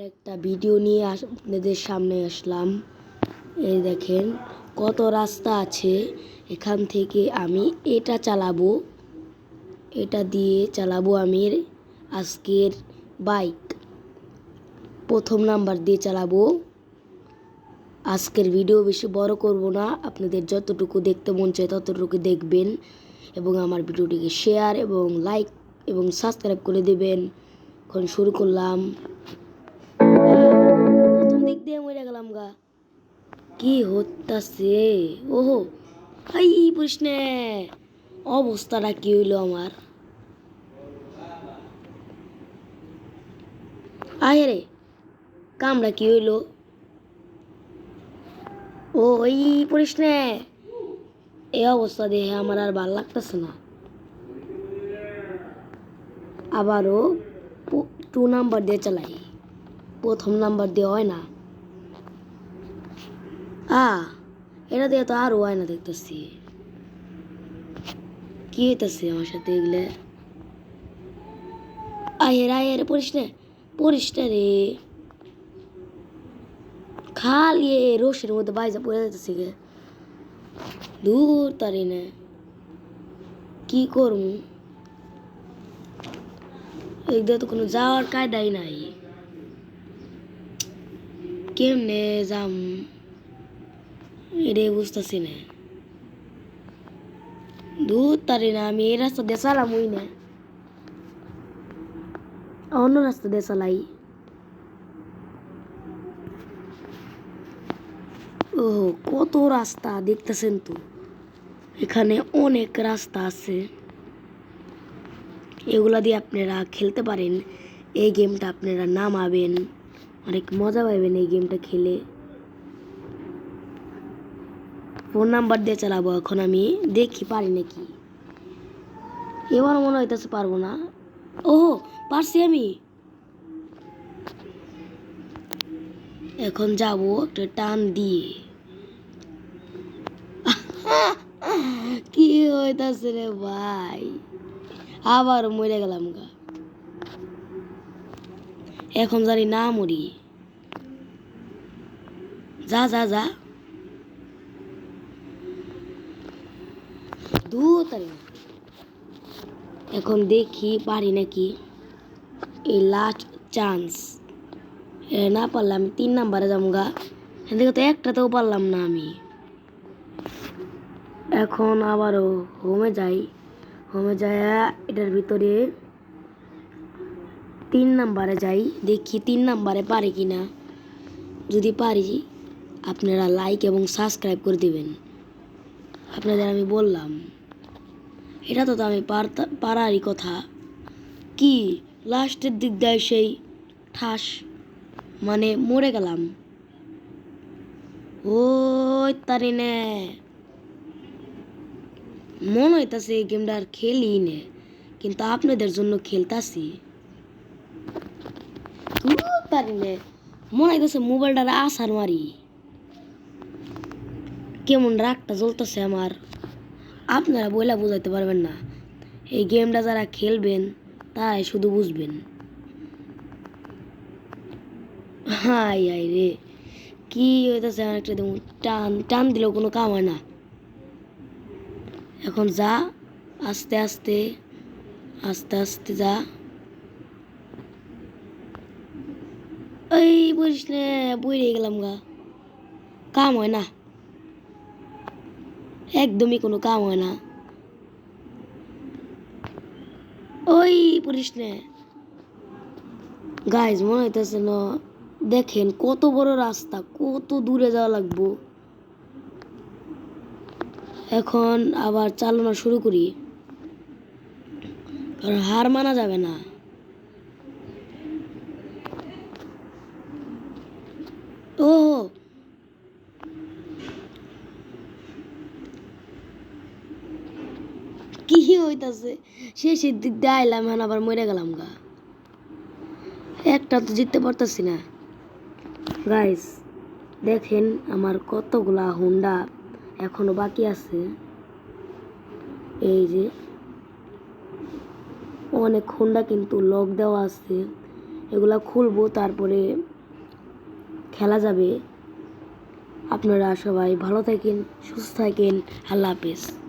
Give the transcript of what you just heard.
একটা ভিডিও নিয়ে আপনাদের সামনে আসলাম। এই দেখেন কত রাস্তা আছে। এখান থেকে আমি এটা চালাবো, এটা দিয়ে চালাবো আমি আজকের বাইক। প্রথম নাম্বার দিয়ে চালাবো। আজকের ভিডিও বেশি বড় করব না, আপনাদের যতটুকু দেখতে মন চায় ততটুকু দেখবেন এবং আমার ভিডিওটিকে শেয়ার এবং লাইক এবং সাবস্ক্রাইব করে দেবেন। এখন শুরু করলাম। প্রথম দিক দিয়ে মরে গেলাম গা। কি হচ্ছে? ওহো এই প্রশ্ন অবস্থাটা কি হইলো আমার? আয় রে কামড়া কি হইলো? ও এই প্রশ্ন এই অবস্থা দেখে আমার আর ভালো লাগতেছে না। আবারও 2 নাম্বার দিয়ে চালাই, প্রথম নাম্বার দিয়ে হয় না। এটা দিয়ে তো আরও হয় না দেখতেছি। কি হইতেছে আমার সাথে এগুলো? আয়ের পরিষ্কার রে, খালি রোষের মধ্যে বাইজা পড়ে যাইতেছে গে। দূর তারি না, কি করবো? এদিকে তো কোনো যাওয়ার কায়দাই নাই। কেমনে যাম এটাই বুঝতেছি না। দূর তারি না, আমি এই রাস্তা দিয়ে চালামই না, অন্য রাস্তা দিয়ে চালাই। ও কত রাস্তা দেখতেছেন তো, এখানে অনেক রাস্তা আছে। এগুলা দিয়ে আপনারা খেলতে পারেন। এই গেমটা আপনারা নামাবেন, অনেক মজা পাবেন এই গেমটা খেলে। 4 নাম্বার দিয়ে চালাবো এখন আমি, দেখি পারি নাকি। এবার মনে হইতেছে পারবো না। ওহো পারছি আমি। এখন যাবো একটা টান দিয়ে। কি হইতাছে রে ভাই, আবার মরে গেলাম গা। এখন জানি না মরি। যা যা যা, এখন দেখি পারি নাকি। এই লাস্ট চান্স, না পারলাম 3 নাম্বারে যাবো গা। এদিকে তো একটাতেও পারলাম না আমি। এখন আবারও হোমে যাই। হোমে যায় এটার ভিতরে 3 নাম্বারে যাই, দেখি 3 নাম্বারে পারি কিনা। যদি পারি আপনারা লাইক এবং সাবস্ক্রাইব করে দিবেন। আপনাদের আমি বললাম এটা তো আমি পারারই কথা। কি লাস্টের দিক দেয় সেই ঠাস, মানে মরে গেলাম। ও তারি নে, মনে হইতাছে এই গেমটা আর খেলি নে, কিন্তু আপনাদের জন্য খেলতাছি। তারি নে, মনে হইতাছে মোবাইলটার আসার মারি। কেমন রাগটা জ্বলতেছে আমার, আপনারা বইলা বুঝাইতে পারবেন না। এই গেমটা যারা খেলবেন তাই শুধু বুঝবেন। হাই হাই রে, কি হইতেছে আমার একটা টান টান দিলেও কোনো কাম হয় না। এখন যা, আস্তে আস্তে আস্তে আস্তে যা। এই বলিস না, বই গেলাম গা, কাম হয় না, একদমই কোনো কাম হয় না। ওই পড়িস না গাইজ, মনে হইতেছে না। দেখেন কত বড় রাস্তা, কত দূরে যাওয়া লাগবো। এখন আবার চালানো শুরু করি, কারণ হার মানা যাবে না। ও কি হইতাছে, শেষের দিক দিয়ে আইলাম, এখন আবার মরে গেলাম গা। একটা তো জিততে পারতাছি না। গাইস দেখেন আমার কতগুলা হুন্ডা এখনো বাকি আছে। এই যে অনেক হুন্ডা কিন্তু লক দেওয়া আছে, এগুলা খুলবো, তারপরে খেলা যাবে। আপনারা সবাই ভালো থাকেন, সুস্থ থাকেন। আল্লাহ হাফেজ।